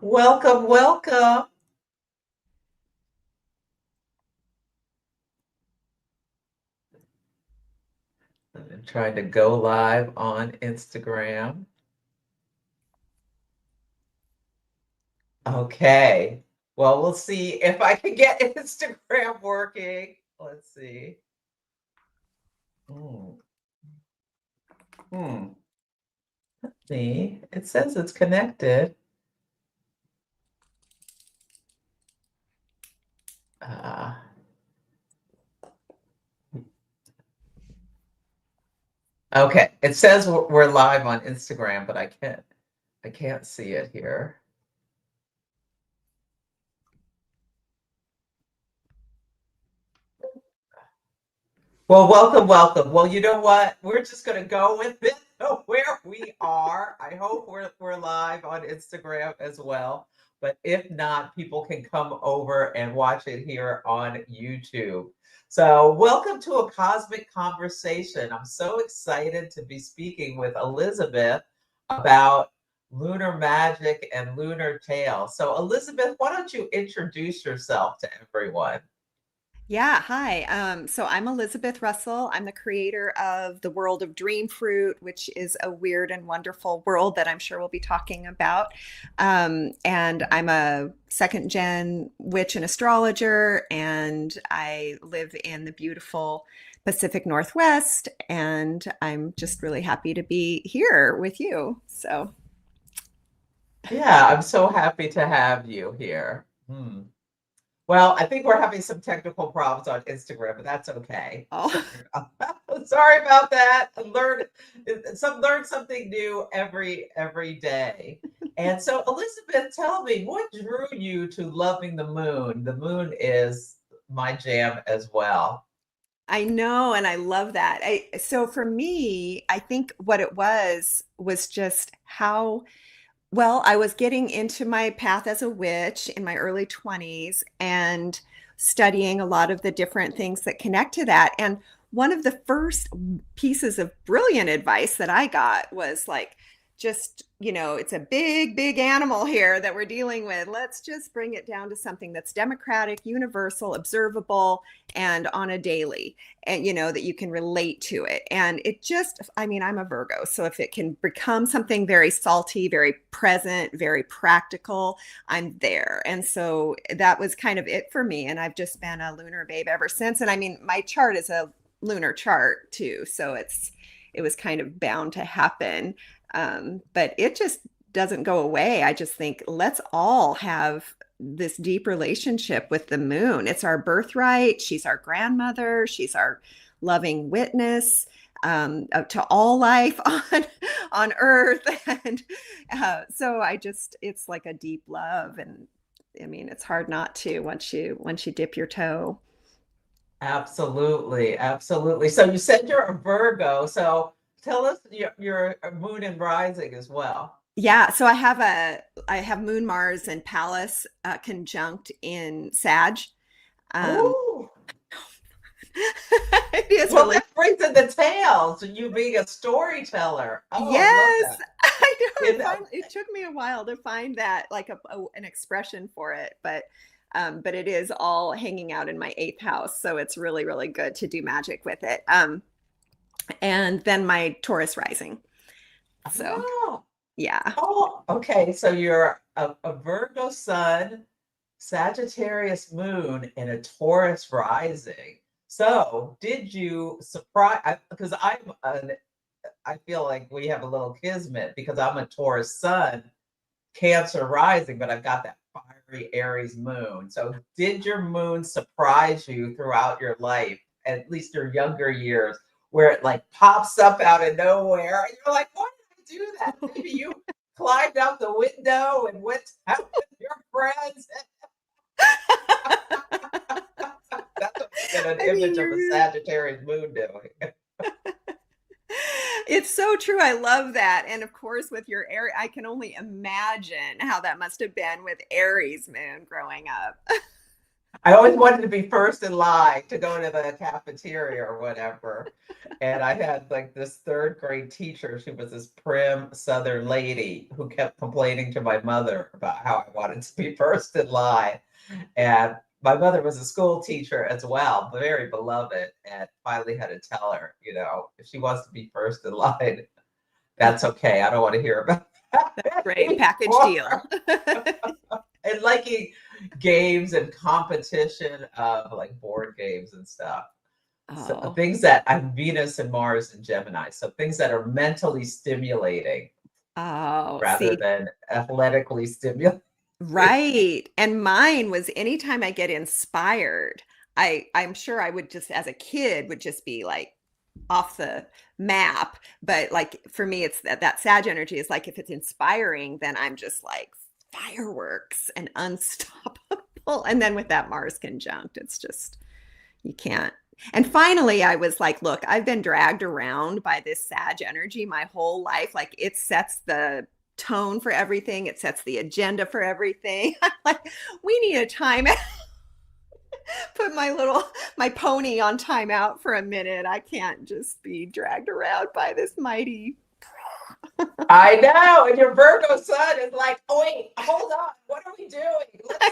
Welcome, welcome. I'm trying to go live on Instagram. Okay. Well, we'll see if I can get Instagram working. Let's see. Hmm. Hmm. See, it says it's connected. Uh, okay. It says we're live on Instagram, but I can't see it here. Well, welcome, welcome. Well, you know what? We're just going to go with it where we are. I hope we're live on Instagram as well. But if not, people can come over and watch it here on YouTube. So, welcome to a cosmic conversation. I'm so excited to be speaking with Elizabeth about lunar magic and lunar tales. So, Elizabeth, why don't you introduce yourself to everyone? Yeah, hi. So I'm Elizabeth Russell. I'm the creator of the world of Dreamfruit, which is a weird and wonderful world that I'm sure we'll be talking about. And I'm a second gen witch and astrologer, and I live in the beautiful Pacific Northwest. And I'm just really happy to be here with you. So, Yeah, I'm so happy to have you here. Well, I think we're having some technical problems on Instagram, but that's okay. oh. Sorry about that. Learn something new every day. And so, Elizabeth, tell me, what drew you to loving the moon? The moon is my jam as well. I know, and I love that. So for me, I think what it was just how well I was getting into my path as a witch in my early 20s and studying a lot of the different things that connect to that. And one of the first pieces of brilliant advice that I got was like, just, it's a big, big animal here that we're dealing with. Let's just bring it down to something that's democratic, universal, observable, and on a daily, and that you can relate to it. And it just, I mean, I'm a Virgo, so if it can become something very salty, very present, very practical, I'm there. And so that was kind of it for me. And I've just been a lunar babe ever since. And I mean, my chart is a lunar chart too, so it was kind of bound to happen. But it just doesn't go away. I just think let's all have this deep relationship with the moon. It's our birthright. She's our grandmother. She's our loving witness to all life on Earth, and so it's like a deep love, and I mean it's hard not to once you dip your toe. Absolutely, absolutely. So you said you're a Virgo. So tell us your moon and rising as well. Yeah, so I have Moon, Mars, and Pallas conjunct in Sag. Um, Oh, it is well, really that brings in the tales. You being a storyteller. Oh, I love yes. that. I know. You know, It took me a while to find that like an expression for it, but it is all hanging out in my eighth house, so it's really really good to do magic with it. And then my Taurus rising. So oh, yeah. oh, okay. So you're a Virgo sun, Sagittarius moon, and a Taurus rising. So did you surprise? Because I feel like we have a little kismet because I'm a Taurus sun, Cancer rising, but I've got that fiery Aries moon. So, did your moon surprise you throughout your life, at least your younger years, where it like pops up out of nowhere? And you're like, why did I do that? Maybe you climbed out the window and went out with your friends. That's what I get an I mean, image of a you're Sagittarius moon doing. it's so true. I love that. And of course, with your Aries, I can only imagine how that must have been with Aries moon growing up. I always wanted to be first in line to go to the cafeteria or whatever. And I had like this third grade teacher. She was this prim Southern lady who kept complaining to my mother about how I wanted to be first in line. And my mother was a school teacher as well, very beloved, and finally had to tell her, if she wants to be first in line, that's okay. I don't want to hear about that Great package deal. anymore. And liking games and competition of like board games and stuff. So Oh, things that I'm Venus and Mars and Gemini. So things that are mentally stimulating oh, rather see, than athletically stimulating. right. And mine was anytime I get inspired, I'm sure I would just as a kid would just be like off the map. But like for me, it's that Sag energy is like if it's inspiring, then I'm just like fireworks and unstoppable. And then with that Mars conjunct, it's just you can't. And finally, I was like, look, I've been dragged around by this Sag energy my whole life. Like it sets the tone for everything, it sets the agenda for everything. I'm like, we need a time. Put my pony on timeout for a minute. I can't just be dragged around by this mighty. I know, and your Virgo sun is like, oh wait, hold on, what are we doing?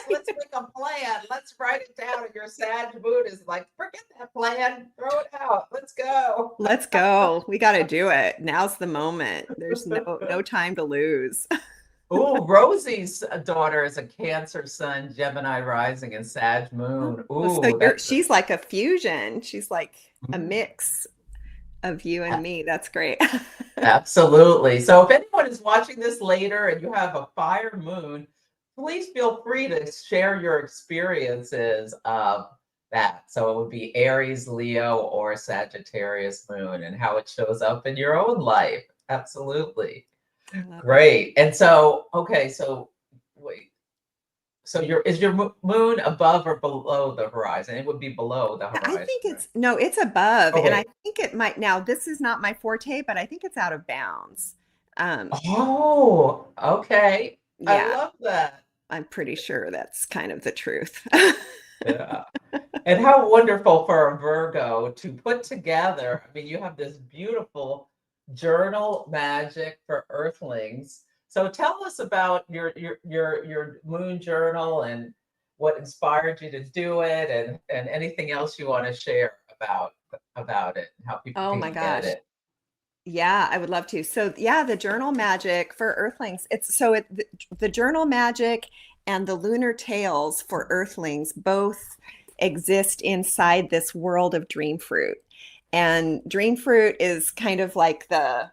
Let's make a plan. Let's write it down. And your Sag moon is like, forget that plan, throw it out. Let's go. Let's go. We got to do it. Now's the moment. There's no time to lose. Ooh, Rosie's daughter is a Cancer sun, Gemini rising, and Sag moon. Oh, so Ooh, that's she's like a fusion. She's like a mm, mix of you and me. That's great. absolutely. So if anyone is watching this later and you have a fire moon, please feel free to share your experiences of that. So it would be Aries, Leo, or Sagittarius moon and how it shows up in your own life. Absolutely. I love it. Great. And so, okay, so wait. So is your moon above or below the horizon? It would be below the I horizon, think right? it's no, it's above, and I Okay. think it might now. This is not my forte, but I think it's out of bounds. Oh, okay. I Yeah, love that. I'm pretty sure that's kind of the truth. Yeah. And how wonderful for a Virgo to put together. I mean, you have this beautiful journal magic for Earthlings. So tell us about your moon journal and what inspired you to do it and anything else you want to share about it and how people Oh my can get gosh. it. Yeah, I would love to. So yeah, the journal magic for Earthlings. The journal magic and the Lunar Tales for Earthlings both exist inside this world of Dreamfruit. And Dreamfruit is kind of like the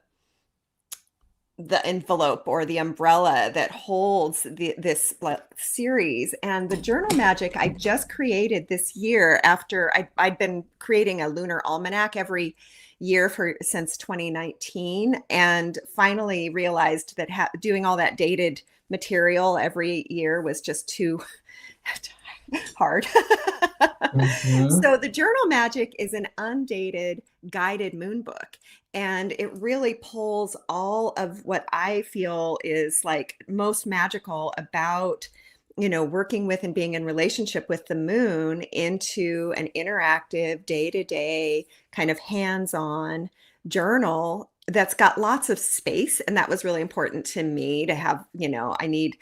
envelope or the umbrella that holds this like, series. And the journal magic I just created this year after I'd been creating a lunar almanac every year for since 2019, and finally realized that doing all that dated material every year was just too hard. Mhm. So the journal magic is an undated guided moon book, and it really pulls all of what I feel is like most magical about working with and being in relationship with the moon into an interactive day-to-day kind of hands-on journal that's got lots of space. And that was really important to me to have. I need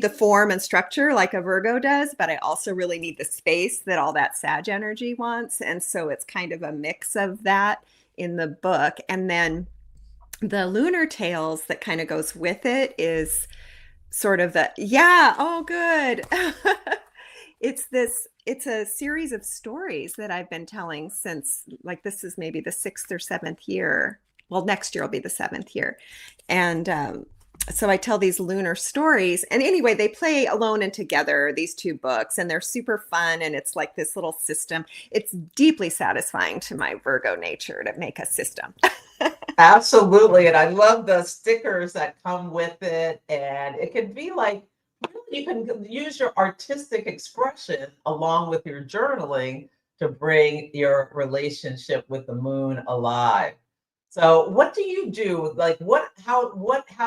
the form and structure like a Virgo does, but I also really need the space that all that Sag energy wants. And so it's kind of a mix of that in the book. And then the Lunar Tales that kind of goes with it is sort of yeah, oh, good. It's a series of stories that I've been telling since like this is maybe the sixth or seventh year. Well, next year will be the seventh year. And so I tell these lunar stories. And anyway, they play alone and together, these two books, and they're super fun. And it's like this little system. It's deeply satisfying to my Virgo nature to make a system. Absolutely. And I love the stickers that come with it. And it can be like, really, you can use your artistic expression along with your journaling to bring your relationship with the moon alive. So what do you do? Like how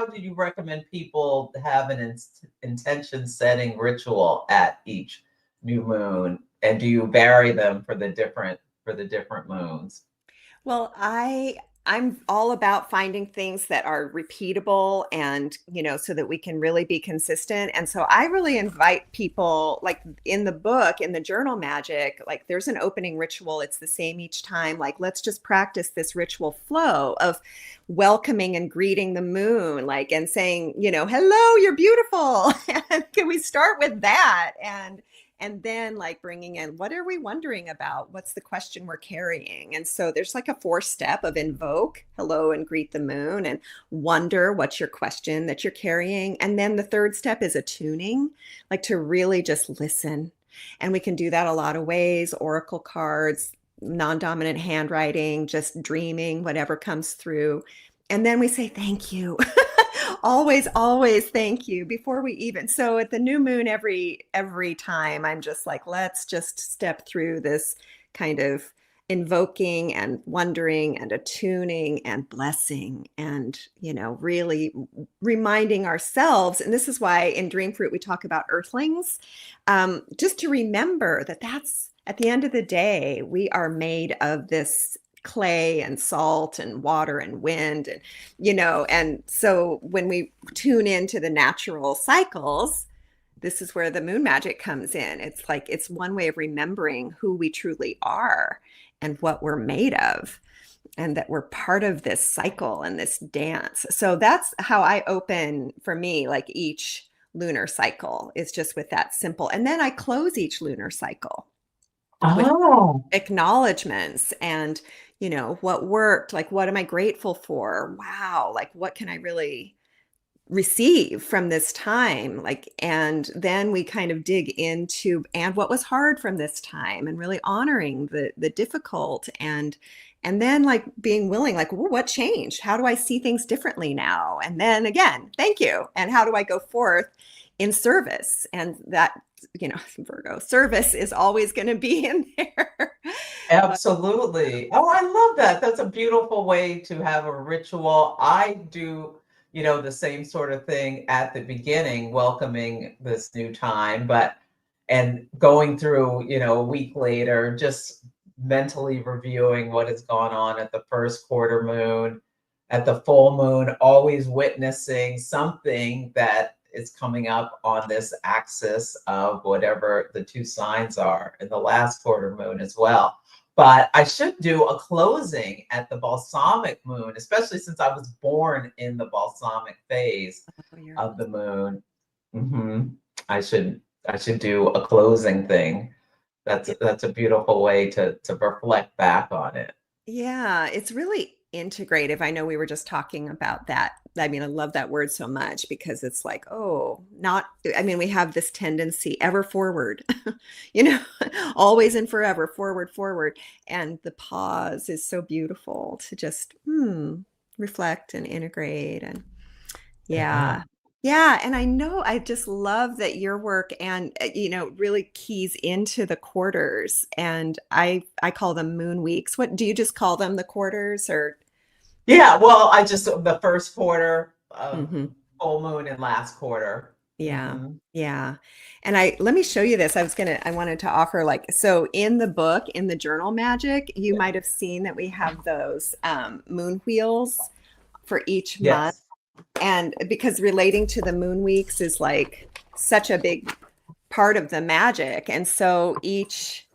do you recommend people have an intention setting ritual at each new moon? And do you vary them for the different moons? Well, I'm all about finding things that are repeatable and, so that we can really be consistent. And so I really invite people, like in the book, in the journal magic, like there's an opening ritual. It's the same each time. Like, let's just practice this ritual flow of welcoming and greeting the moon, like, and saying, hello, you're beautiful. And can we start with that? And then like bringing in, what are we wondering about? What's the question we're carrying? And so there's like a 4-step of invoke, hello, and greet the moon, and wonder, what's your question that you're carrying? And then the 3rd step is attuning, like to really just listen. And we can do that a lot of ways: oracle cards, non-dominant handwriting, just dreaming, whatever comes through. And then we say, thank you. Always thank you before we even. So at the new moon, every time I'm just like, let's just step through this kind of invoking and wondering and attuning and blessing and, really reminding ourselves. And this is why in Dreamfruit we talk about Earthlings, just to remember that that's at the end of the day, we are made of this clay and salt and water and wind, and and so when we tune into the natural cycles, this is where the moon magic comes in. It's like it's one way of remembering who we truly are and what we're made of, and that we're part of this cycle and this dance. So that's how I open, for me, like each lunar cycle is just with that simple, and then I close each lunar cycle with Oh, acknowledgments and what worked, like what am I grateful for, wow, like what can I really receive from this time, like, and then we kind of dig into, and what was hard from this time, and really honoring the difficult, and then like being willing, like, well, what changed, how do I see things differently now, and then again, thank you, and how do I go forth in service? And that, Virgo service is always going to be in there. absolutely. Oh, I love that. That's a beautiful way to have a ritual. I do, the same sort of thing at the beginning, welcoming this new time, and going through, a week later, just mentally reviewing what has gone on at the first quarter moon, at the full moon, always witnessing something that is coming up on this axis of whatever the two signs are in the last quarter moon as well. But I should do a closing at the balsamic moon, especially since I was born in the balsamic phase Oh, of the moon. hmm I should I should do a closing thing. That's a beautiful way to reflect back on it. Yeah, it's really integrative. I know we were just talking about that. I mean, I love that word so much because it's like, oh, not, I mean, we have this tendency ever forward, you know, always and forever, forward, forward. And the pause is so beautiful to just reflect and integrate. And Yeah. yeah. Yeah, and I know I just love that your work and really keys into the quarters, and I call them moon weeks. What do you just call them, the quarters, or Yeah, well, I just the first quarter of Mhm. full moon and last quarter. Yeah. hmm Yeah. And let me show you this. I wanted to offer, like, so in the book, in the journal magic, you might have seen that we have those moon wheels for each month. Yes. And because relating to the moon weeks is like such a big part of the magic. And so each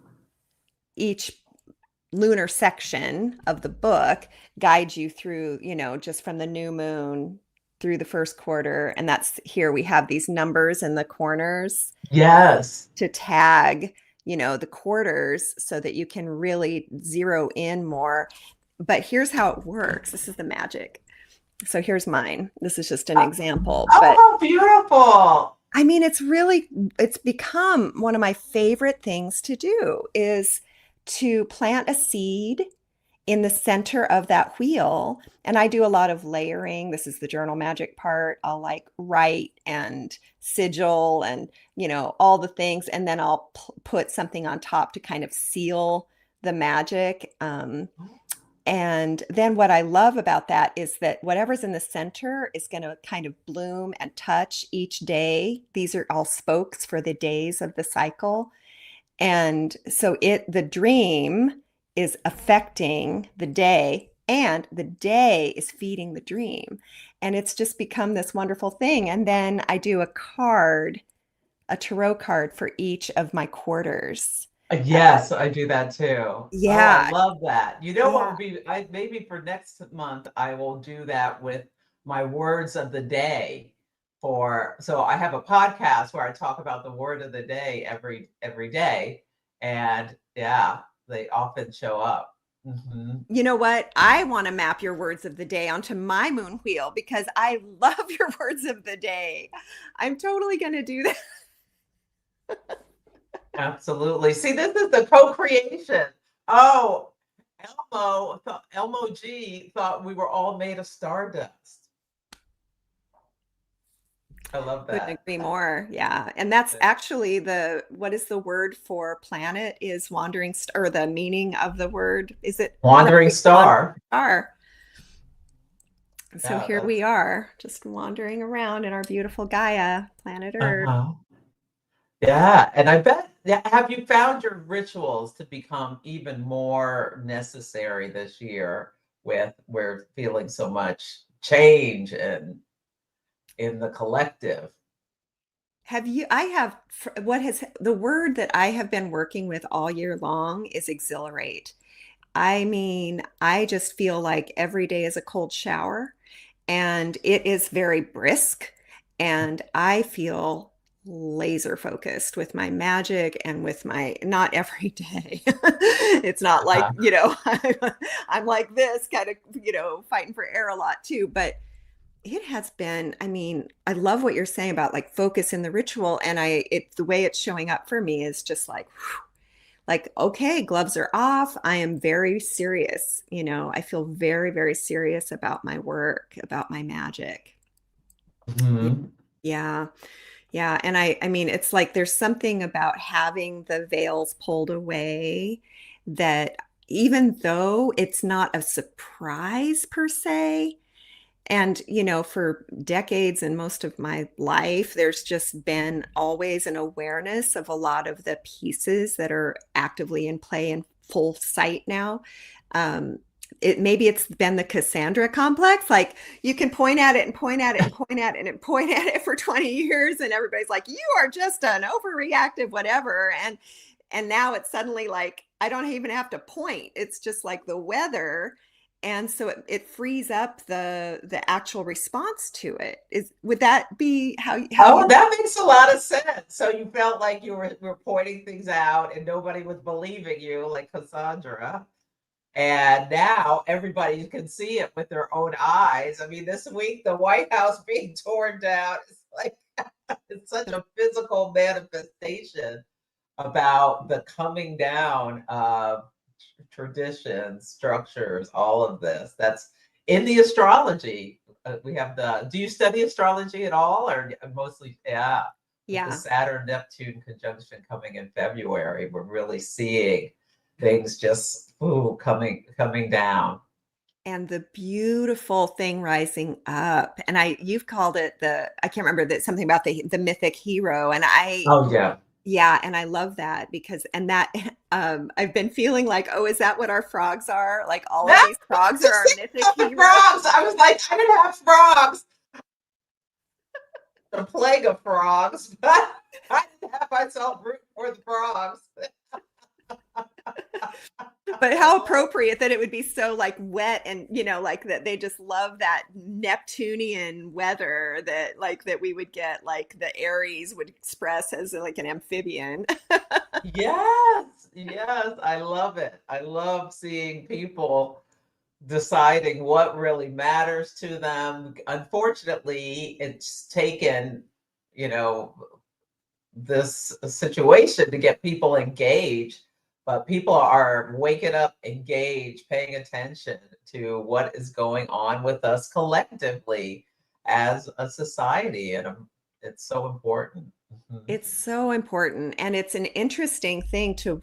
lunar section of the book guides you through, just from the new moon through the first quarter. And that's here we have these numbers in the corners Yes. to tag, the quarters so that you can really zero in more. But here's how it works. This is the magic. So here's mine. This is just an example, Oh, but how beautiful. I mean, it's become one of my favorite things to do is to plant a seed in the center of that wheel. And I do a lot of layering. This is the journal magic part. I'll like write and sigil and, all the things. And then I'll put something on top to kind of seal the magic. And then what I love about that is that whatever's in the center is going to kind of bloom and touch each day. These are all spokes for the days of the cycle. And so the dream is affecting the day, and the day is feeding the dream. And it's just become this wonderful thing. And then I do a tarot card for each of my quarters. Yes, I do that too. Oh, I Yeah, love that. You know what yeah. would be, I maybe for next month I will do that with my words of the day for, so I have a podcast where I talk about the word of the day every day. And yeah, they often show up. Mhm. You know what? I want to map your words of the day onto my moon wheel because I love your words of the day. I'm totally going to do that. Absolutely. See, this is the co-creation. Oh, Elmo G thought we were all made of stardust. I love Couldn't that. agree more. Yeah. And that's actually what is the word for planet is wandering star, or the meaning of the word? Is it Wandering wandering star. star? So Yeah, here we that's are, just wandering around in our beautiful Gaia, planet Earth. uh-huh. Yeah, and I bet, yeah, have you found your rituals to become even more necessary this year with we're feeling so much change and in the collective? I have, what has the word that I have been working with all year long is exhilarate. I mean, I just feel like every day is a cold shower and it is very brisk. And I feel laser focused with my magic and with my, not every day. It's not like, Uh-huh. I'm like this kind of, fighting for air a lot too. But it has been, I mean, I love what you're saying about like focus in the ritual. And the way it's showing up for me is just like, okay, gloves are off. I am very serious. I feel very, very serious about my work, about my magic. Y- Mhm. Yeah. Yeah. And I mean, it's like there's something about having the veils pulled away that even though it's not a surprise per se, and, for decades and most of my life, there's just been always an awareness of a lot of the pieces that are actively in play in full sight now. Um, maybe it's been the Cassandra complex. Like you can point at it and point at it and point at it and point at it for 20 years, and everybody's like, "You are just an overreactive, whatever." And now it's suddenly like I don't even have to point. It's just like the weather, and so it frees up the actual response to it. Would that be how Oh, you? that makes a lot of sense. So you felt like you were pointing things out and nobody was believing you, like Cassandra. And now everybody can see it with their own eyes. I mean, this week the White House being torn down is like it's such a physical manifestation about the coming down of traditions, structures, all of this. That's in the astrology. We have the. Do you study astrology at all, or mostly? Yeah, with the Yeah. Saturn Neptune conjunction coming in February, we're really seeing things just coming down. And the beautiful thing rising up, and you've called it I can't remember that, something about the mythic hero, and Oh yeah. yeah, and I love that because, and that, I've been feeling like, oh, is that what our frogs are? Like all of That's these frogs are just our thinking mythic about the heroes. frogs. I was like, I didn't have frogs, a plague of frogs, but I didn't have myself root for the frogs. But how appropriate that it would be so like wet, and like that they just love that Neptunian weather, that we would get, like the Aries would express as like an amphibian. Yes, yes, I love it. I love seeing people deciding what really matters to them. Unfortunately, it's taken, you know, this situation to get people engaged, but people are waking up, engaged, paying attention to what is going on with us collectively as a society, and it's so important. Mhm. It's so important, and it's an interesting thing to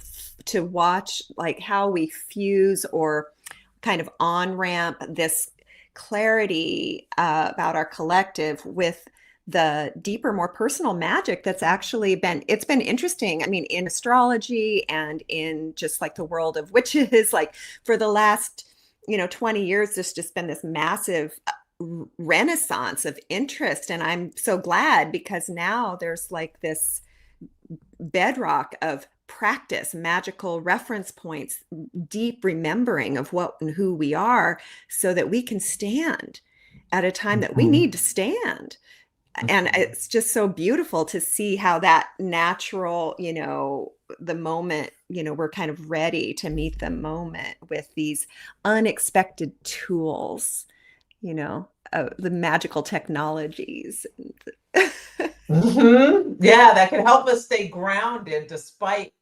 watch, like how we fuse or kind of on ramp this clarity about our collective with the deeper, more personal magic that's actually it's been interesting. I mean, in astrology and in just like the world of witches, like for the last, 20 years, there's just been this massive renaissance of interest. And I'm so glad because now there's like this bedrock of practice, magical reference points, deep remembering of what and who we are so that we can stand at a time that we Mhm. need to stand. And Mhm. it's just so beautiful to see how that natural, the moment, we're kind of ready to meet the moment with these unexpected tools, the magical technologies. Yeah, that can help us stay grounded despite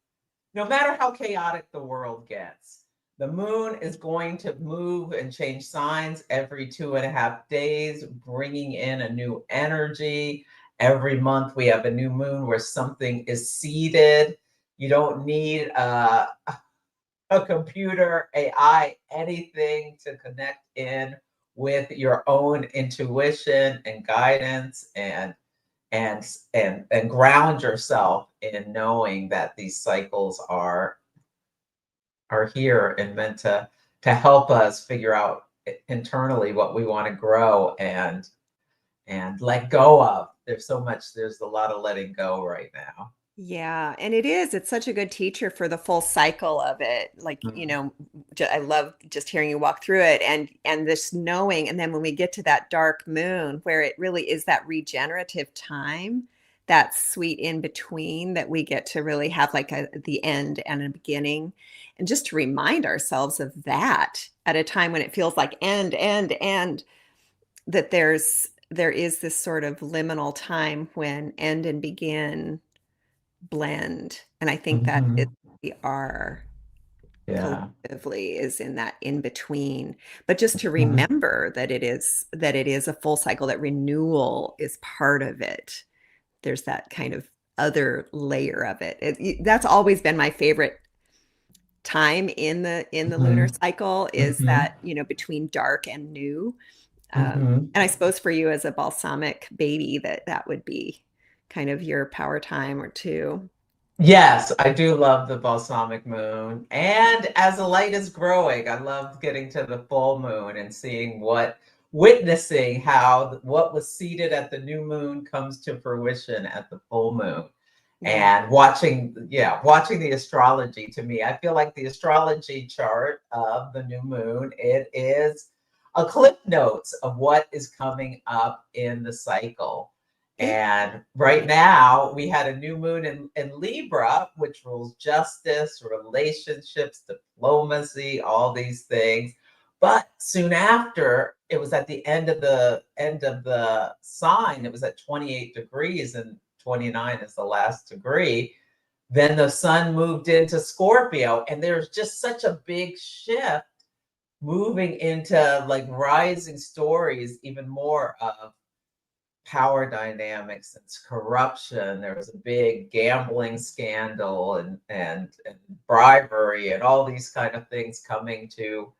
no matter how chaotic the world gets. The moon is going to move and change signs every 2.5 days, bringing in a new energy. Every month we have a new moon where something is seeded. You don't need a computer, AI, anything to connect in with your own intuition and guidance and ground yourself in knowing that these cycles are here and meant to help us figure out internally what we want to grow and let go of. There's a lot of letting go right now. Yeah, and it is. It's such a good teacher for the full cycle of it. Like, Mhm. I love just hearing you walk through it and this knowing. And then when we get to that dark moon where it really is that regenerative time, that sweet in between that we get to really have like the end and a beginning. And just to remind ourselves of that at a time when it feels like end, that there is this sort of liminal time when end and begin blend. And I think that is Mhm. we are Yeah. collectively is in that in between. But just to Mhm. remember that it is a full cycle, that renewal is part of it. There's that kind of other layer of it. That's always been my favorite time in the lunar Mhm. cycle is that, Mhm. between dark and new. Mhm. And I suppose for you as a balsamic baby, that would be kind of your power time or two. Yes, I do love the balsamic moon. And as the light is growing, I love getting to the full moon and seeing witnessing how what was seeded at the new moon comes to fruition at the full moon. Yeah. And watching the astrology to me, I feel like the astrology chart of the new moon, it is a cliff notes of what is coming up in the cycle. It And right now, we had a new moon in Libra, which rules justice, relationships, diplomacy, all these things. But soon after, it was at the end of the sign. It was at 28 degrees, and 29 is the last degree. Then the sun moved into Scorpio, and there's just such a big shift moving into like rising stories, even more of power dynamics and corruption. There was a big gambling scandal and bribery and all these kind of things coming to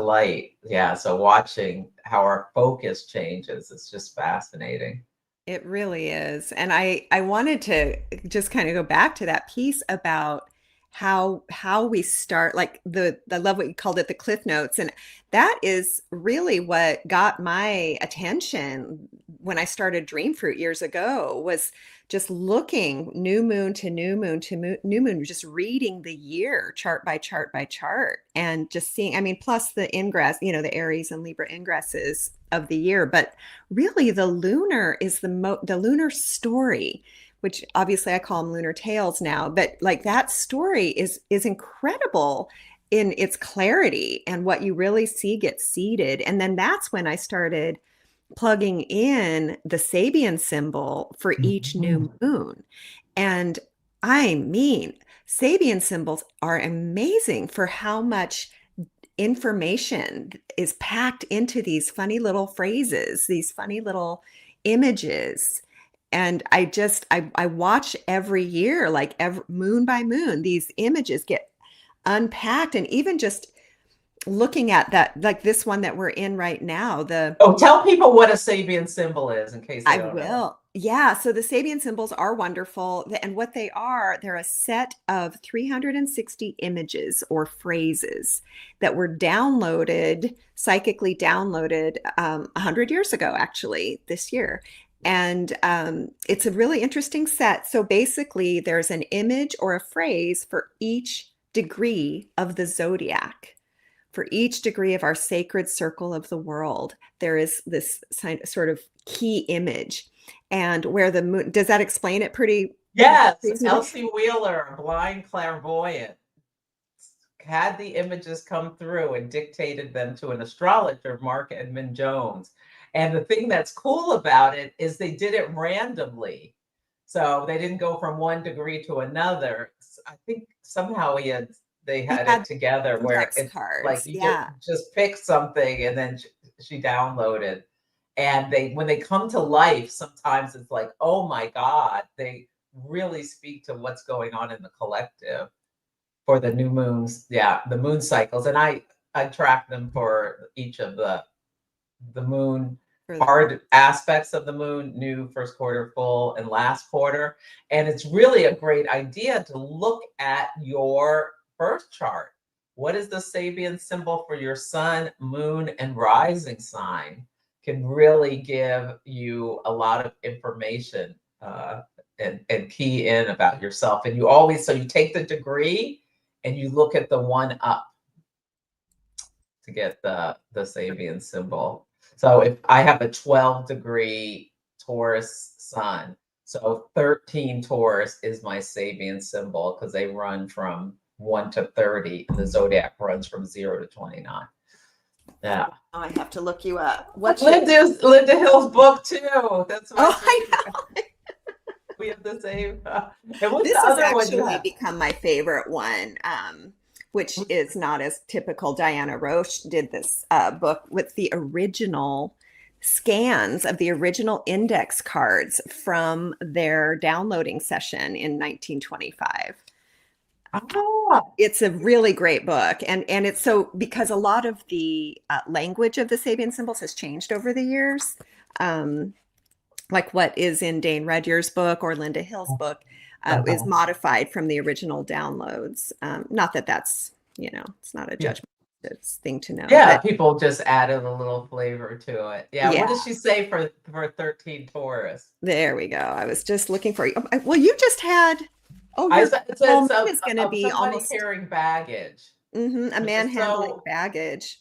light. Yeah, so watching how our focus changes is just fascinating. It really is. And I wanted to just kind of go back to that piece about how we start like the I love what you called it the cliff notes. And that is really what got my attention when I started Dreamfruit years ago was just looking new moon to new moon to new moon, just reading the year chart by chart by chart and just seeing, I mean, plus the ingress, the Aries and Libra ingresses of the year. But really the lunar is the lunar story, which obviously I call them lunar tales now, but like that story is incredible in its clarity and what you really see gets seeded. And then that's when I started plugging in the Sabian symbol for each new Mhm. moon. And I mean, Sabian symbols are amazing for how much information is packed into these funny little phrases, these funny little images. And I watch every year, like every moon by moon, these images get unpacked. And even just looking at that, like this one that we're in right now, the Oh, tell people what a Sabian symbol is in case they I don't know. will. Yeah. So the Sabian symbols are wonderful. And what they are, they're a set of 360 images or phrases that were downloaded, psychically downloaded 100 years ago, actually, this year. And it's a really interesting set. So basically, there's an image or a phrase for each degree of the zodiac. For each degree of our sacred circle of the world, there is this sort of key image. And where the moon, does that explain it pretty Yes, reasonably? Elsie Wheeler, a blind clairvoyant, had the images come through and dictated them to an astrologer, Mark Edmund Jones. And the thing that's cool about it is they did it randomly. So they didn't go from one degree to another. I think somehow they They had it had together where index it's like cards. you Yeah. just pick something and then she downloaded. And they when they come to life, sometimes it's like, oh my God, they really speak to what's going on in the collective for the new moons. Yeah, the moon cycles. And I track them for each of the moon For the hard aspects of the moon, new, first quarter, full, and last quarter. And it's really a great idea to look at your birth chart. What is the Sabian symbol for your sun, moon, and rising sign? Can really give you a lot of information and key in about yourself. And you always, so you take the degree and you look at the one up to get the Sabian symbol. So if I have a 12-degree Taurus sun, so 13 Taurus is my Sabian symbol because they run from 1 to 30, and the zodiac runs from 0 to 29. Yeah. I have to look you up. What's your Linda Hill's book too. That's my Oh, I favorite. know. We have the same. And what's the This has other one you actually have? become my favorite one, which is not as typical. Diana Roche did this book with the original scans of the original index cards from their downloading session in 1925. Ah, It's a really great book, and it's so because a lot of the language of the Sabian symbols has changed over the years. Um, like what is in Dane Rudhyar's book or Linda Hill's book is uh-huh. modified from the original downloads. Not that that's, it's not a Yeah. judgment thing to know, Yeah, but people just added a little flavor to it. Yeah, what yeah, does she say for 13 Taurus? there we go. I was just looking for you. Well, you just had, oh, I your said it full says moon is going to of be somebody almost carrying baggage, a which man is handling so baggage.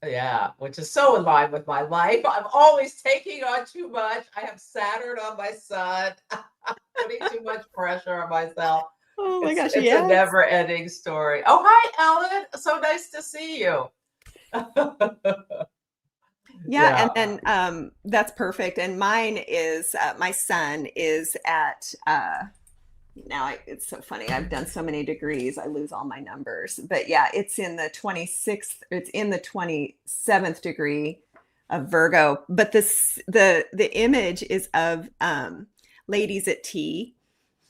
yeah, which is so in line with my life. I'm always taking on too much. I have Saturn on my sun, putting too much pressure on myself. Oh my gosh, It's a yes. never-ending story. Oh, hi, Ellen. So nice to see you. Yeah, and Yeah. then that's perfect. And mine is my son is at it's so funny. I've done so many degrees, I lose all my numbers. But yeah, it's in the 26th, it's in the 27th degree of Virgo. But the image is of ladies at tea.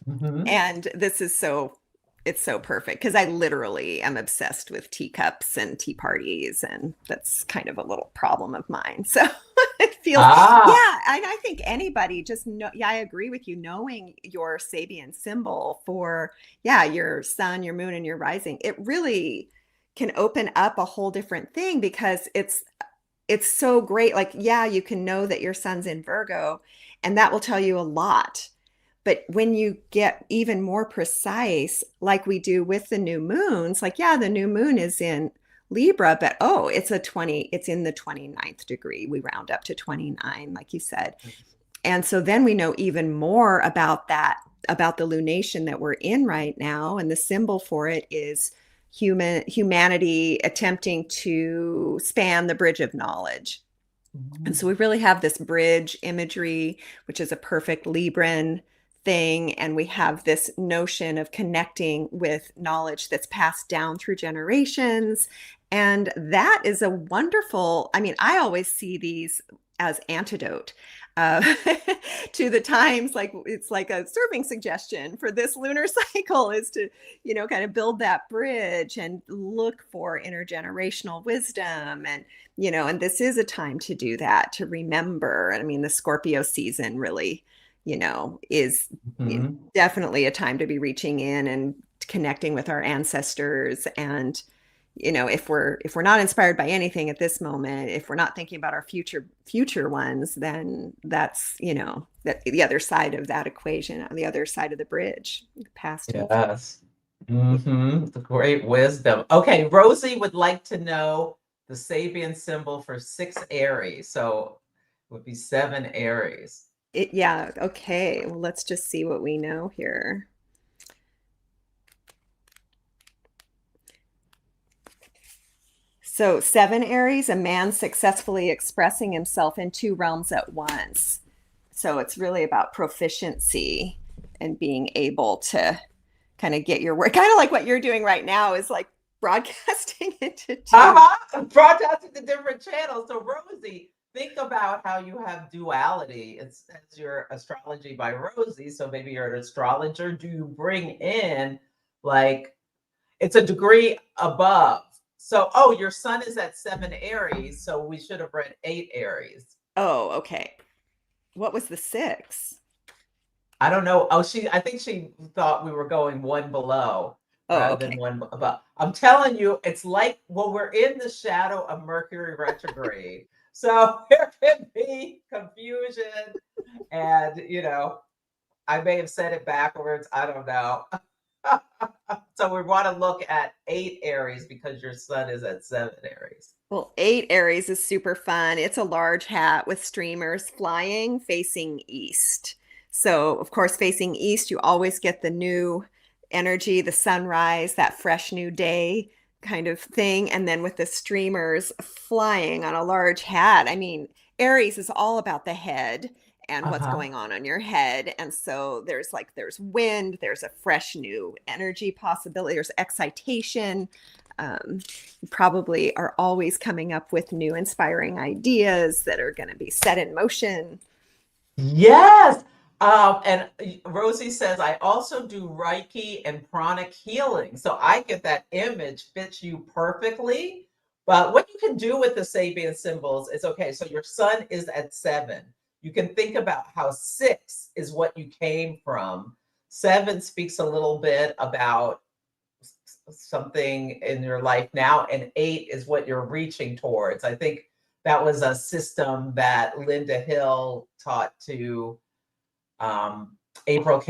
Mhm. And this is it's so perfect because I literally am obsessed with teacups and tea parties, and that's kind of a little problem of mine. So it feels, Ah, yeah, and I think anybody just know, yeah, I agree with you. Knowing your Sabian symbol for, yeah, your sun, your moon, and your rising, it really can open up a whole different thing because it's so great. Like, yeah, you can know that your sun's in Virgo, and that will tell you a lot. But when you get even more precise, like we do with the new moons, like, yeah, the new moon is in Libra, but oh, it's in the 29th degree. We round up to 29, like you said. And so then we know even more about that, about the lunation that we're in right now. And the symbol for it is humanity attempting to span the bridge of knowledge. And so we really have this bridge imagery, which is a perfect Libran thing. And we have this notion of connecting with knowledge that's passed down through generations. And that is a wonderful, I mean, I always see these as antidote. uh, to the times. Like it's like a serving suggestion for this lunar cycle is to, kind of build that bridge and look for intergenerational wisdom. And this is a time to do that, to remember. I mean, the Scorpio season really, is Mhm. definitely a time to be reaching in and connecting with our ancestors. And if we're not inspired by anything at this moment, if we're not thinking about our future ones, then that's that the other side of that equation, on the other side of the bridge, past and future. Yes. The great wisdom. Okay, Rosie would like to know the Sabian symbol for 6 Aries. So it would be 7 Aries. Yeah, okay, well, let's just see what we know here. So 7 Aries, a man successfully expressing himself in 2 realms at once. So it's really about proficiency and being able to kind of get your work, kind of like what you're doing right now, is like broadcasting into two. Broadcasting to different channels. So Rosie, think about how you have duality. It says your astrology by Rosie. So maybe you're an astrologer. Do you bring in like it's a degree above? So, oh, your sun is at 7 Aries. So we should have read 8 Aries. Oh, okay. What was the 6? I don't know. Oh, I think she thought we were going one below Oh, rather than okay. one above. I'm telling you, it's like, well, we're in the shadow of Mercury retrograde. So there can be confusion. And, I may have said it backwards. I don't know. So we want to look at 8 Aries because your sun is at 7 Aries. Well, 8 Aries is super fun. It's a large hat with streamers flying facing east. So, of course, facing east, you always get the new energy, the sunrise, that fresh new day kind of thing. And then with the streamers flying on a large hat, I mean, Aries is all about the head and what's Uh-huh. going on your head. And so there's wind, there's a fresh new energy possibility, there's excitation. You probably are always coming up with new inspiring ideas that are going to be set in motion. Yes. And Rosie says, I also do Reiki and pranic healing. So I get that image fits you perfectly. But what you can do with the Sabian symbols is okay. So your sun is at 7. You can think about how 6 is what you came from. 7 speaks a little bit about something in your life now, and 8 is what you're reaching towards. I think that was a system that Linda Hill taught to um, April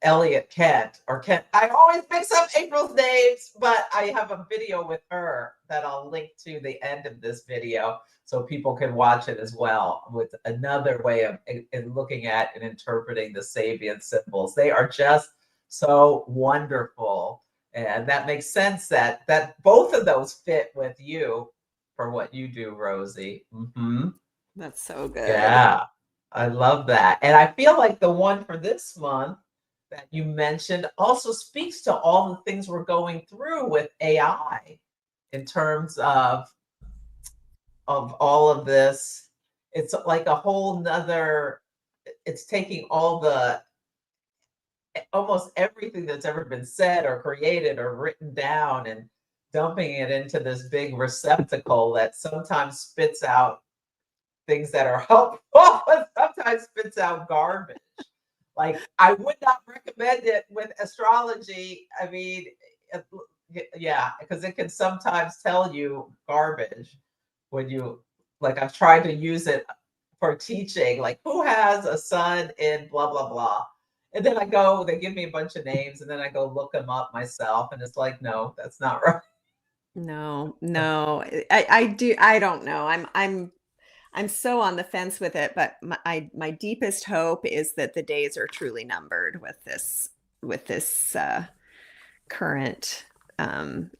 Elliott Kent or Kent. I always mix up April's names, but I have a video with her that I'll link to the end of this video so people can watch it as well, with another way of looking at and interpreting the Sabian symbols. They are just so wonderful. And that makes sense that both of those fit with you for what you do, Rosie. That's so good. Yeah, I love that. And I feel like the one for this month that you mentioned also speaks to all the things we're going through with AI in terms of all of this. It's like a whole nother, it's taking all the almost everything that's ever been said or created or written down and dumping it into this big receptacle that sometimes spits out things that are helpful and sometimes spits out garbage. Like, I would not recommend it with astrology. I mean, yeah, because it can sometimes tell you garbage when you, like, I've tried to use it for teaching, like, who has a son in blah, blah, blah. And then they give me a bunch of names, and then I go look them up myself. And it's like, no, that's not right. No, no, I don't know. I'm so on the fence with it, but my deepest hope is that the days are truly numbered with this current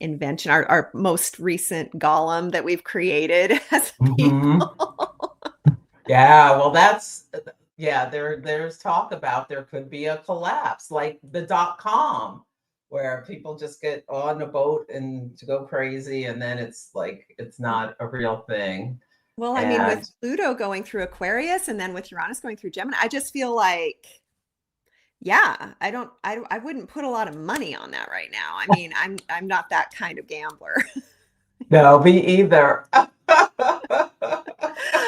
invention, our most recent golem that we've created as a Mhm. people. Yeah, well, yeah, there's talk about there could be a collapse like the .com where people just get on a boat and to go crazy and then it's like it's not a real thing. Well, I mean, with And Pluto going through Aquarius and then with Uranus going through Gemini, I just feel like, yeah, I wouldn't put a lot of money on that right now. I mean, I'm not that kind of gambler. no, me either.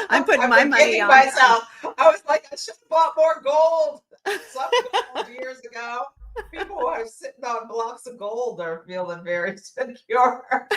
I'm putting I've my been money kicking on myself. I was like, I should have bought more gold. Some gold years ago. People who are sitting on blocks of gold are feeling very secure.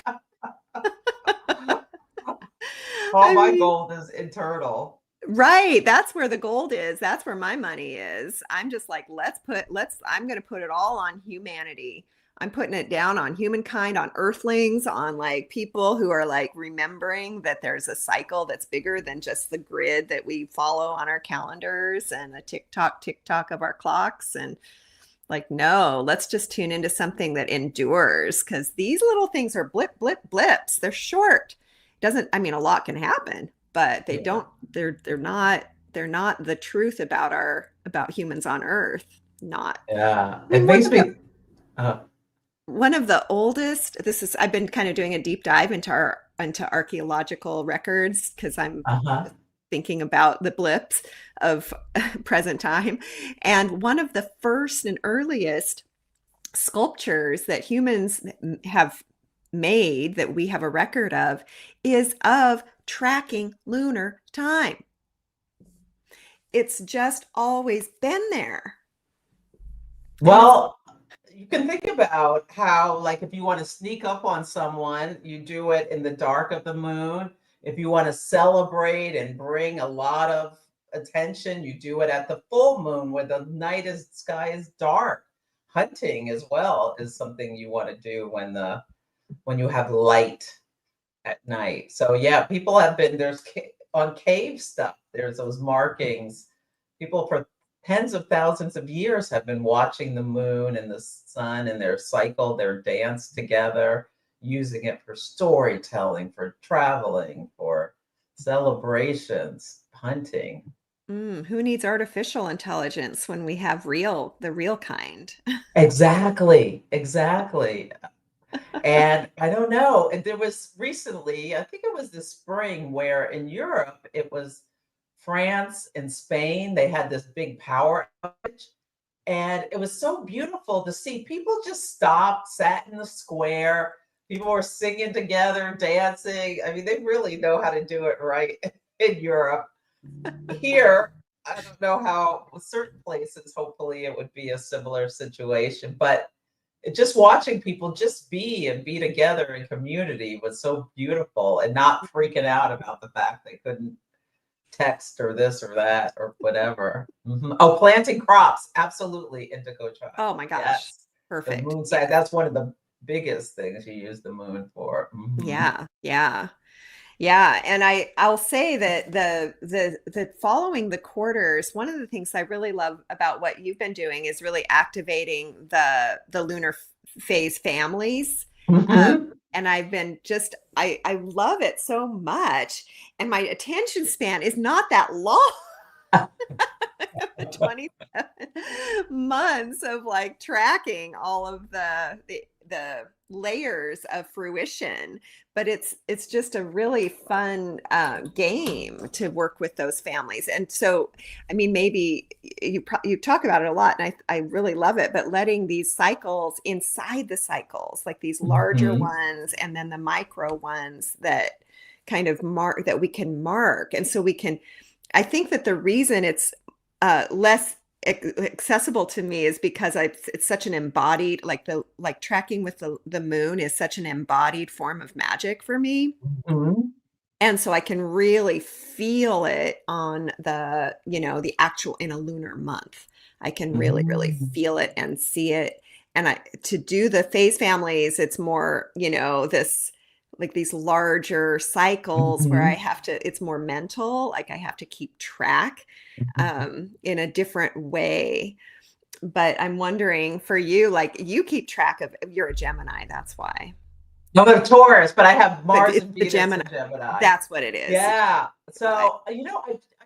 All I my mean, gold is internal. right. That's where the gold is. That's where my money is. I'm just like, I'm going to put it all on humanity. I'm putting it down on humankind, on earthlings, on like people who are like remembering that there's a cycle that's bigger than just the grid that we follow on our calendars and the tick tock of our clocks. And like, no, let's just tune into something that endures because these little things are blips. They're short. Doesn't, I mean, a lot can happen, but they Yeah. don't, they're not the truth about humans on Earth. Not. Yeah. I It mean, makes me uh, one of the oldest, I've been kind of doing a deep dive into archaeological records because I'm uh-huh. thinking about the blips of present time. And one of the first and earliest sculptures that humans have made that we have a record of is of tracking lunar time. It's just always been there. And it's, Well, you can think about how, like, if you want to sneak up on someone, you do it in the dark of the moon. If you want to celebrate and bring a lot of attention, you do it at the full moon where the sky is dark. Hunting as well is something you want to do when you have light at night. So yeah, people have been on cave stuff. There's those markings. People for tens of thousands of years have been watching the moon and the sun and their cycle, their dance together, using it for storytelling, for traveling, for celebrations, hunting. who needs artificial intelligence when we have the real kind? Exactly, exactly. And I don't know. And there was recently, I think it was this spring, where in Europe, it was France and Spain, they had this big power outage. And it was so beautiful to see people just stopped, sat in the square. People were singing together, dancing. I mean, they really know how to do it right in Europe. Here, I don't know how, with certain places, hopefully it would be a similar situation, but just watching people just be and be together in community was so beautiful and not freaking out about the fact they couldn't text or this or that or whatever. Oh, planting crops. Absolutely. Indigo Oh child. my gosh. Yes. The Perfect. moon side. Yes. That's one of the biggest things you use the moon for. Yeah. Yeah. Yeah, and I'll say that the following the quarters, one of the things I really love about what you've been doing is really activating the lunar phase families. Hmm. And I've been I love it so much. And my attention span is not that long. 27 months of like tracking all of the layers of fruition, but it's just a really fun game to work with those families. And so I mean, maybe you talk about it a lot, and I really love it, but letting these cycles inside the cycles, like these larger Hmm. ones and then the micro ones that kind of mark, that we can mark. And so we can, I think that the reason it's less accessible to me is because it's such an embodied, like tracking with the moon is such an embodied form of magic for me. Hmm. And so I can really feel it on the actual in a lunar month. I can really, really Hmm. feel it and see it. And to do the phase families, it's more, this like these larger cycles where Hmm. it's more mental, like I have to keep track in a different way. But I'm wondering for you, like you keep track of, you're a Gemini, that's why. I'm a Taurus, but I have But Mars it's and the Venus Gemini. in Gemini. That's what it is. Yeah. Gemini. So, I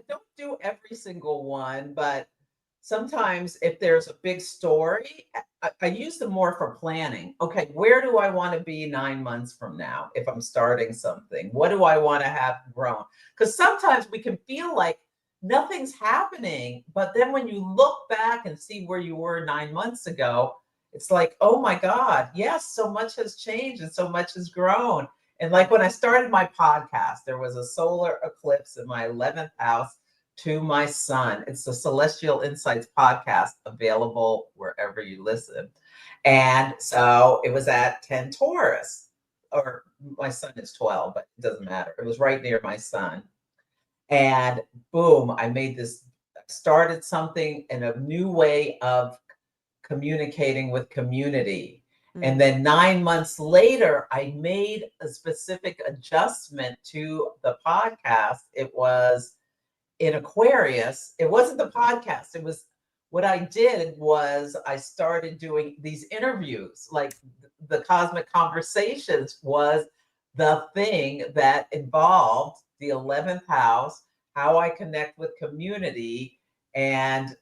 don't do every single one, but sometimes if there's a big story, I use them more for planning. Okay, where do I want to be 9 months from now if I'm starting something? What do I want to have grown? Because sometimes we can feel like nothing's happening, but then when you look back and see where you were 9 months ago, it's like, oh my God, yes, so much has changed and so much has grown. And like when I started my podcast, there was a solar eclipse in my 11th house to my sun. It's the Celestial Insights podcast, available wherever you listen. And so it was at 10 Taurus, or my sun is 12, but it doesn't matter. It was right near my sun. And boom, I made this, started something in a new way of communicating with community. And Mm. then 9 months later, I made a specific adjustment to the podcast. It was in Aquarius. It wasn't the podcast. It was what I did was I started doing these interviews. Like the Cosmic Conversations was the thing that involved the 11th house, how I connect with community, and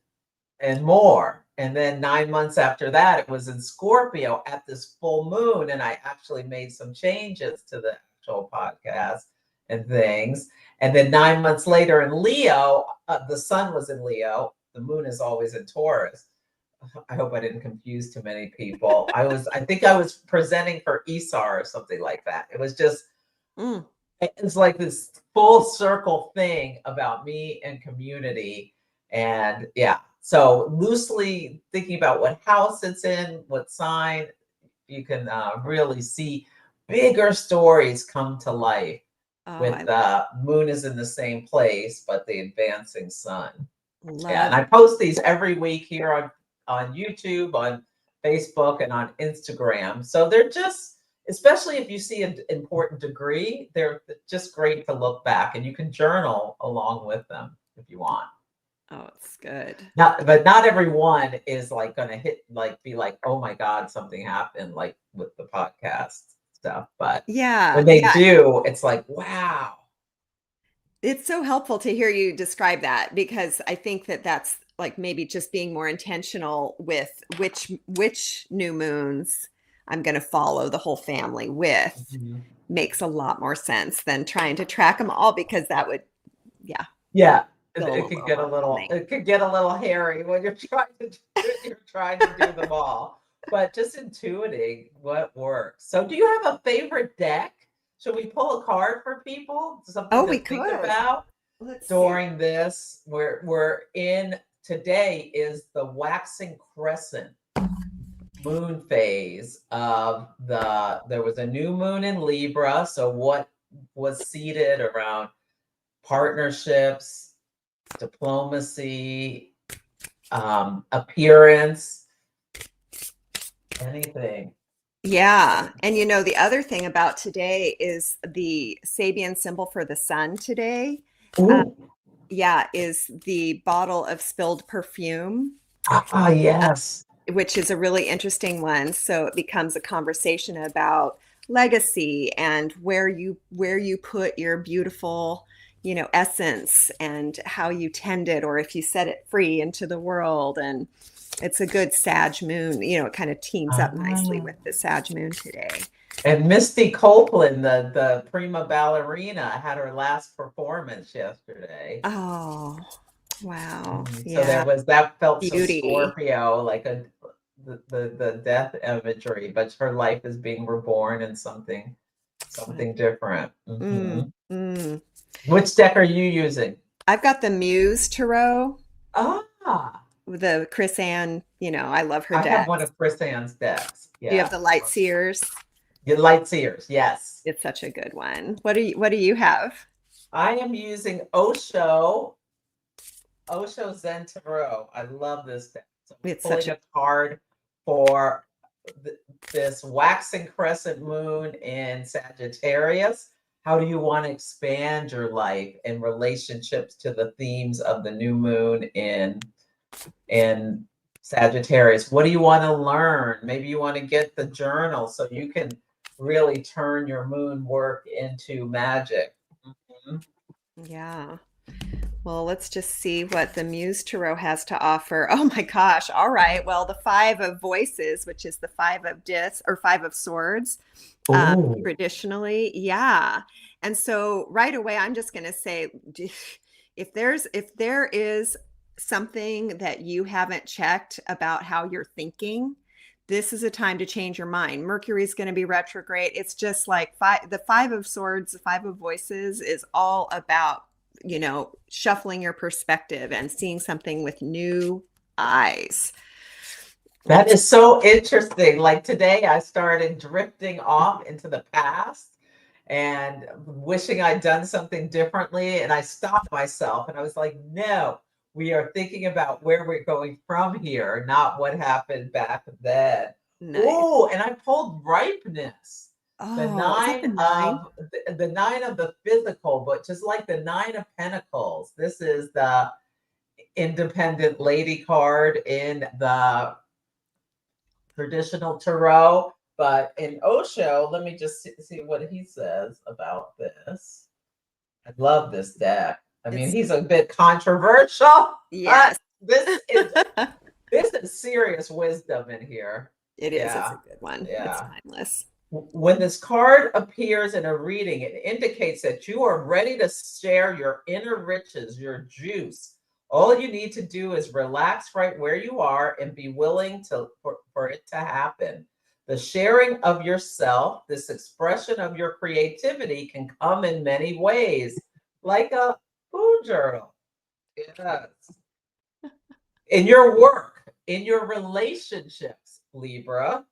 more. And then 9 months after that, it was in Scorpio at this full moon. And I actually made some changes to the actual podcast and things. And then 9 months later in Leo, the sun was in Leo. The moon is always in Taurus. I hope I didn't confuse too many people. I think I was presenting for ESAR or something like that. It was just, Mm. it's like this full circle thing about me and community. And yeah, so loosely thinking about what house it's in, what sign, you can really see bigger stories come to life Oh, with I the moon is in the same place, but the advancing sun. Yeah, and love. I post these every week here on YouTube, on Facebook, and on Instagram. So they're just, especially if you see an important degree, they're just great to look back, and you can journal along with them if you want. Oh, it's good. But not everyone is like going to be like, oh my God, something happened, like with the podcast stuff. But Yeah, when they yeah. do, it's like, wow. It's so helpful to hear you describe that because I think that that's like maybe just being more intentional with which new moons I'm going to follow the whole family with Mhm. makes a lot more sense than trying to track them all because that would, yeah, Yeah, feel a it little could get a little overwhelming. it could get a little hairy when you're trying to do it, you're trying to do them all. But just intuiting what works. So do you have a favorite deck? Should we pull a card for people? Something Oh, to we think could. about Let's see. during this. We're in, today is the waxing crescent moon phase of there was a new moon in Libra. So what was seated around partnerships, diplomacy, appearance, anything. Yeah. And you know, the other thing about today is the Sabian symbol for the sun today. Uh, Ooh, yeah, is the bottle of spilled perfume, yes. which is a really interesting one. So it becomes a conversation about legacy and where you put your beautiful, essence and how you tend it, or if you set it free into the world. And it's a good Sag moon. It kind of teams up nicely Ah. with the Sag moon today. And Misty Copeland, the prima ballerina, had her last performance yesterday. Oh, wow. So there Yeah. was that, felt so Beauty. Scorpio, like the death imagery, but her life is being reborn in something different. Mm, Mhm. mm. Which deck are you using? I've got the Muse Tarot, Ah, the Chris Ann, I love her I have one decks. of Chris Ann's decks. You have Yeah. the Light Seers. The Light Seers, yes. It's such a good one. What do you have? I am using Osho Zen Tarot. I love this deck. So I'm It's such pulling a a card for this waxing crescent moon in Sagittarius. How do you want to expand your life in relationships to the themes of the new moon in Sagittarius? What do you want to learn? Maybe you want to get the journal so you can really turn your moon work into magic. Mhm. yeah. Well, let's just see what the Muse Tarot has to offer. Oh my gosh. All right. Well, the Five of Voices, which is the Five of Discs or Five of Swords, Oh, traditionally. Yeah. And so right away, I'm just going to say if there is something that you haven't checked about how you're thinking, this is a time to change your mind. Mercury's going to be retrograde. It's just like the Five of Swords, the Five of Voices is all about, shuffling your perspective and seeing something with new eyes. that is so interesting. Like today, I started drifting off into the past and wishing I'd done something differently. And I stopped myself and I was like, no, we are thinking about where we're going from here, not what happened back then. Nice. Oh, and I pulled ripeness. The Oh, is that the nine nine? of the nine of the physical, but just like the nine of pentacles. This is the independent lady card in the traditional tarot. But in Osho, let me just see what he says about this. I love this deck. I mean, It's he's a bit controversial, but yes. this is this is serious wisdom in here. It is. It's a Yeah, good one. It's yeah. timeless. When this card appears in a reading, it indicates that you are ready to share your inner riches, your juice. All you need to do is relax right where you are and be willing for it to happen. The sharing of yourself, this expression of your creativity, can come in many ways, like a food journal. Yes. In your work, in your relationships, Libra,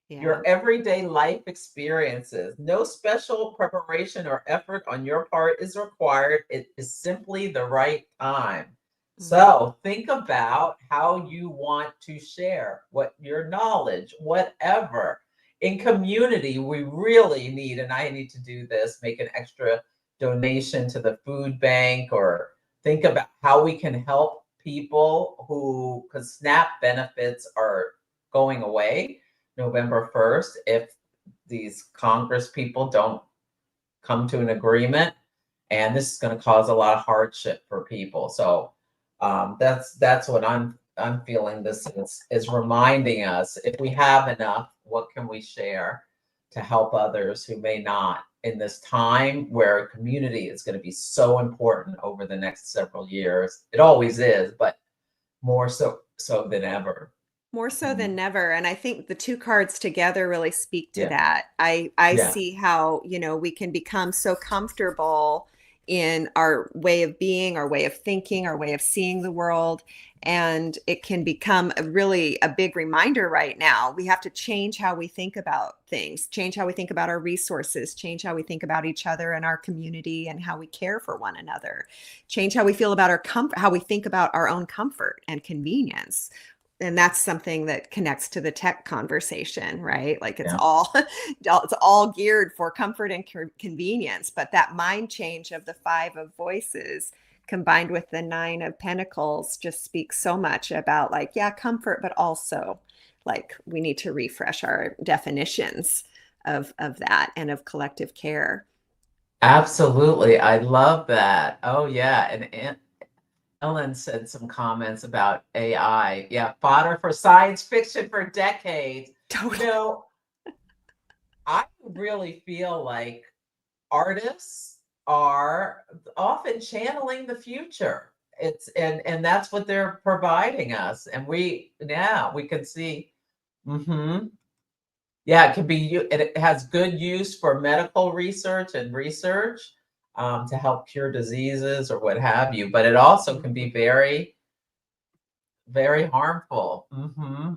Yeah. your everyday life experiences. No special preparation or effort on your part is required. It is simply the right time. Mm. So think about how you want to share what your knowledge, whatever. In community, we really need, and I need to do this, make an extra donation to the food bank or think about how we can help people who, because SNAP benefits are going away November 1st if these Congress people don't come to an agreement. And this is going to cause a lot of hardship for people. So that's what I'm feeling. This is reminding us if we have enough, what can we share to help others who may not in this time where community is going to be so important over the next several years. It always is, but more so than ever. More so Mm, than never. And I think the two cards together really speak to yeah, that. I yeah. see how, we can become so comfortable in our way of being, our way of thinking, our way of seeing the world. And it can become a big reminder right now. We have to change how we think about things, change how we think about our resources, change how we think about each other and our community and how we care for one another, change how we feel about our comfort, how we think about our own comfort and convenience. And that's something that connects to the tech conversation, right? Like it's Yeah. all it's all geared for comfort and convenience, but that mind change of the Five of Voices combined with the Nine of Pentacles just speaks so much about, like, yeah, comfort, but also like we need to refresh our definitions of that and of collective care. Absolutely. I love that. Oh, yeah. And Ellen said some comments about AI. Yeah, fodder for science fiction for decades. You Totally. know, I really feel like artists are often channeling the future. It's and that's what they're providing us. And we can see. Hmm. Yeah, it can be. It has good use for medical research and research to help cure diseases or what have you. But it also can be very, very harmful. Hmm.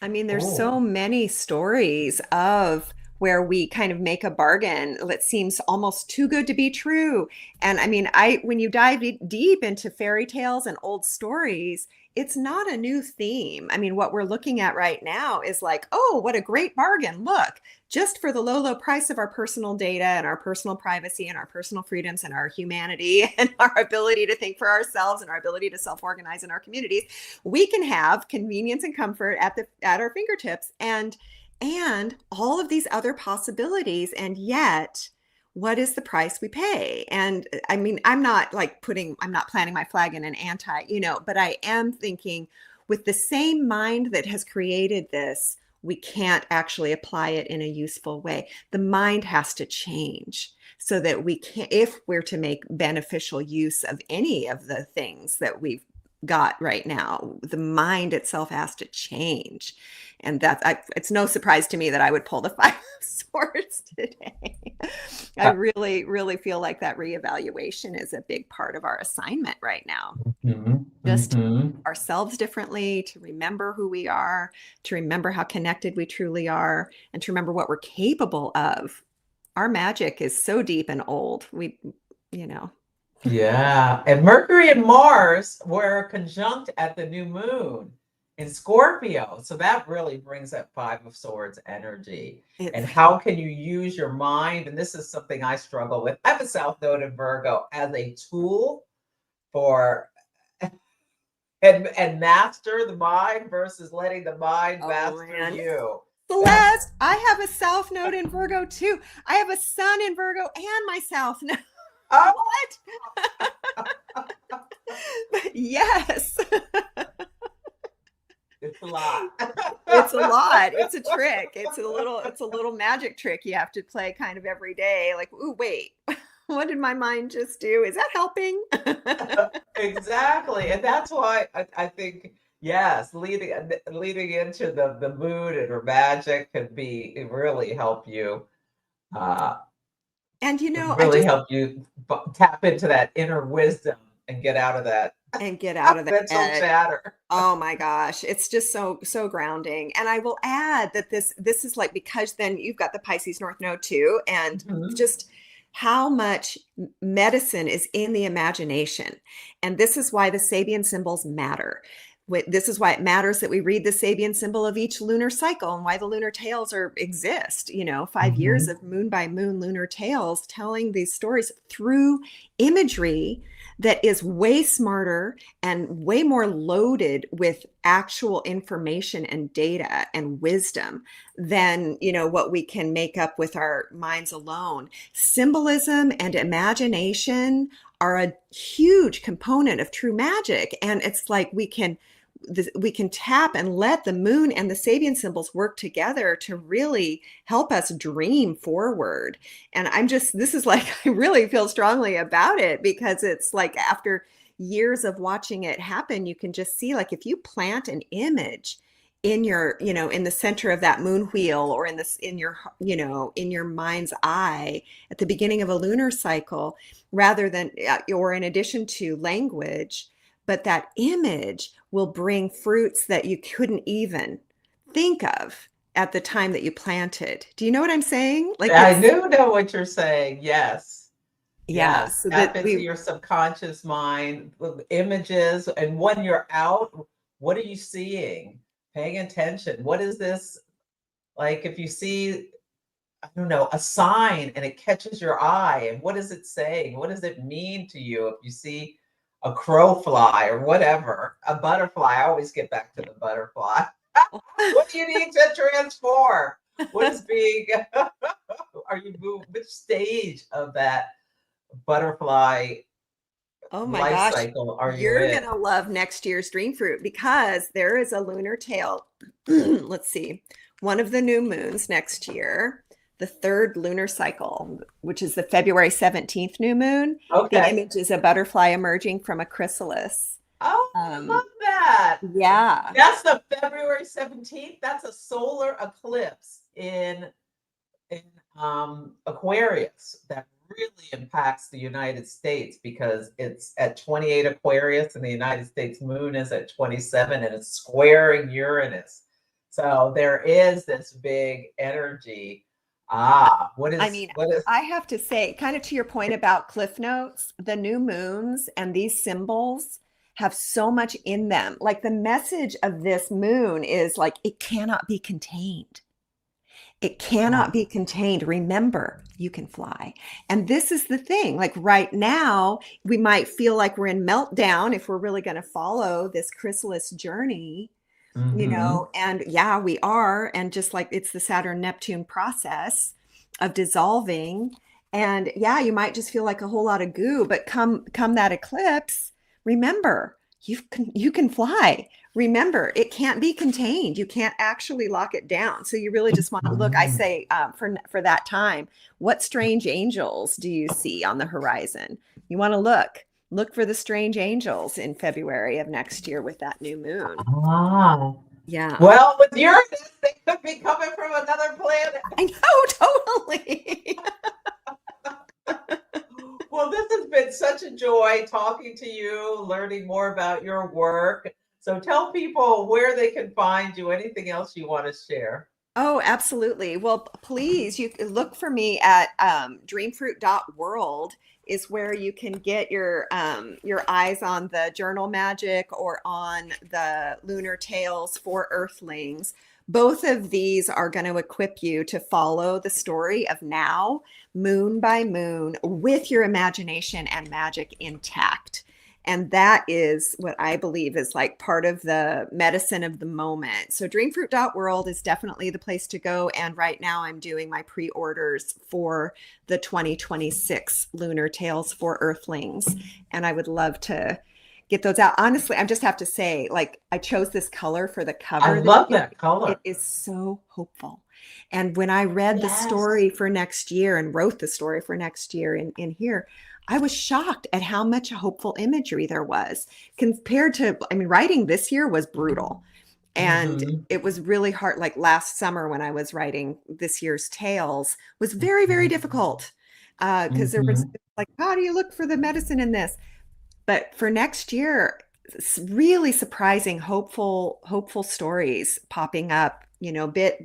I mean, there's so Oh, many stories of where we kind of make a bargain that seems almost too good to be true. And I mean, when you dive deep into fairy tales and old stories, it's not a new theme. I mean, what we're looking at right now is like, oh, what a great bargain. Look, just for the low, low price of our personal data and our personal privacy and our personal freedoms and our humanity and our ability to think for ourselves and our ability to self-organize in our communities, we can have convenience and comfort at our fingertips and all of these other possibilities. And yet what is the price we pay? And I mean, I'm not like I'm not planting my flag in an anti, but I am thinking with the same mind that has created this, we can't actually apply it in a useful way. The mind has to change so that we can, if we're to make beneficial use of any of the things that we've got right now, the mind itself has to change. And it's no surprise to me that I would pull the Five of Swords today. I really, really feel like that reevaluation is a big part of our assignment right now. Mhm, Just to mhm. ourselves differently, to remember who we are, to remember how connected we truly are, and to remember what we're capable of. Our magic is so deep and old. You know, Yeah, and Mercury and Mars were conjunct at the new moon in Scorpio. So that really brings up Five of Swords energy. it's And how can you use your mind? And this is something I struggle with. I have a South Node in Virgo as a tool for and master the mind versus letting the mind oh master man. you. That's Celeste, I have a South Node in Virgo too. I have a Sun in Virgo and my South Node. oh, What? Yes. it's a lot. It's a lot. It's a trick. It's a little magic trick you have to play kind of every day. Like, ooh, wait. What did my mind just do? Is that helping? Exactly. And that's why I think, yes, leading into the mood and her magic could be really help you uh And I really just help you tap into that inner wisdom and get out of that and get out of the mental head. chatter. Oh my gosh, it's just so grounding. And I will add that this is like, because then you've got the Pisces North Node too, and Mhm. just how much medicine is in the imagination. And this is why the Sabian symbols matter. This is why it matters that we read the Sabian symbol of each lunar cycle, and why the lunar tales exist. 5 years Mhm. of moon by moon lunar tales telling these stories through imagery that is way smarter and way more loaded with actual information and data and wisdom than what we can make up with our minds alone. Symbolism and imagination are a huge component of true magic, and it's like we can tap and let the moon and the Sabian symbols work together to really help us dream forward. And this is like, I really feel strongly about it, because it's like, after years of watching it happen, you can just see, like, if you plant an image in in the center of that moon wheel, or in your mind's eye at the beginning of a lunar cycle, rather than, or in addition to language, but that image will bring fruits that you couldn't even think of at the time that you planted. Do you know what I'm saying? Like, I it's, do know what you're saying. Yes. yeah, Yes. so Tap that into your subconscious mind with images. And when you're out, what are you seeing? Paying attention. What is this? Like if you see, I don't know, a sign and it catches your eye, and what is it saying? What does it mean to you if you see a crow fly or whatever, a butterfly? I always get back to the butterfly. What do you need to transform? What is being, are you moving, which stage of that butterfly oh my life gosh, cycle are you you're in? gonna love next year's Dreamfruit, because there is a lunar tale. Let's see, one of the new moons next year, the third lunar cycle, which is the February 17th new moon. The Okay. image is a butterfly emerging from a chrysalis. Oh, I Um, love that. yeah. That's the February 17th. That's a solar eclipse in Aquarius that really impacts the United States because it's at 28 Aquarius and the United States moon is at 27 and it's squaring Uranus. So there is this big energy. Ah, I mean, what is I have to say, kind of to your point about cliff notes, the new moons and these symbols have so much in them. Like, the message of this moon is like, it cannot be contained. It cannot ah, be contained. Remember, you can fly. And this is the thing. Like, right now, we might feel like we're in meltdown if we're really going to follow this chrysalis journey, mhm. and yeah, we are. And just like, it's the Saturn Neptune process of dissolving And yeah, you might just feel like a whole lot of goo, but come that eclipse, remember, you can fly. Remember, it can't be contained. You can't actually lock it down. So you really just want to look. I say for that time, what strange angels do you see on the horizon? You want to look for the strange angels in February of next year with that new moon. Ah. Yeah. Well, with Uranus, they could be coming from another planet. I know, totally. Well, this has been such a joy talking to you, learning more about your work. So tell people where they can find you, anything else you want to share. Oh, absolutely. Well, please, you can look for me at dreamfruit.world is where you can get your eyes on the journal magic or on the Lunar Tales for Earthlings. Both of these are going to equip you to follow the story of now, moon by moon, with your imagination and magic intact. And that is what I believe is like part of the medicine of the moment. So dreamfruit.world is definitely the place to go. And right now I'm doing my pre-orders for the 2026 Lunar Tales for Earthlings. And I would love to get those out. Honestly, I just have to say, like, I chose this color for the cover. I love that color. It is so hopeful. And when I read the Yes. story for next year and wrote the story for next year in here, I was shocked at how much hopeful imagery there was compared to, I mean, writing this year was brutal. And it was really hard. Like last summer when I was writing this year's tales was very, very difficult because there was like, how do you look for the medicine in this? But for next year, it's really surprising, hopeful stories popping up, you know, bit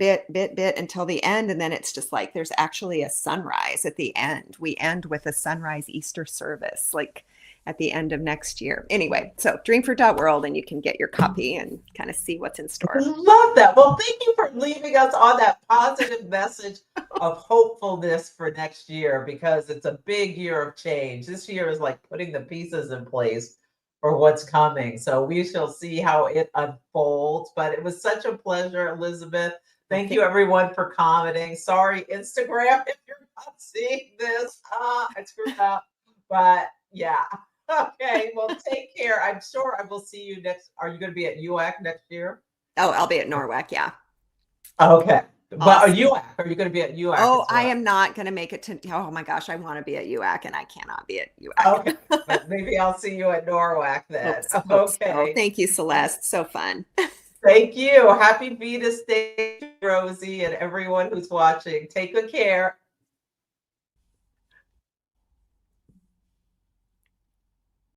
until the end. And then it's just like there's actually a sunrise at the end. We end with a sunrise Easter service, like at the end of next year. Anyway, so dreamfruit.world, and you can get your copy and kind of see what's in store. Love that. Well, thank you for leaving us on that positive message of hopefulness for next year, because it's a big year of change. This year is like putting the pieces in place for what's coming. So we shall see how it unfolds. But it was such a pleasure, Elizabeth. Thank you, everyone, for commenting. Sorry, Instagram, if you're not seeing this. I screwed up. But yeah. Okay. Well, take care. I'm sure I will see you next. Are you going to be at UAC next year? Oh, I'll be at Norwalk. Yeah. Okay. But Awesome. UAC, are you going to be at UAC? Oh, as I well? am not going to make it to, oh my gosh, I want to be at UAC and I cannot be at UAC. Okay. But maybe I'll see you at Norwalk then. Hope so. Okay. Thank you, Celeste. So fun. Thank you. Happy Venus Day, Rosie, and everyone who's watching. Take good care.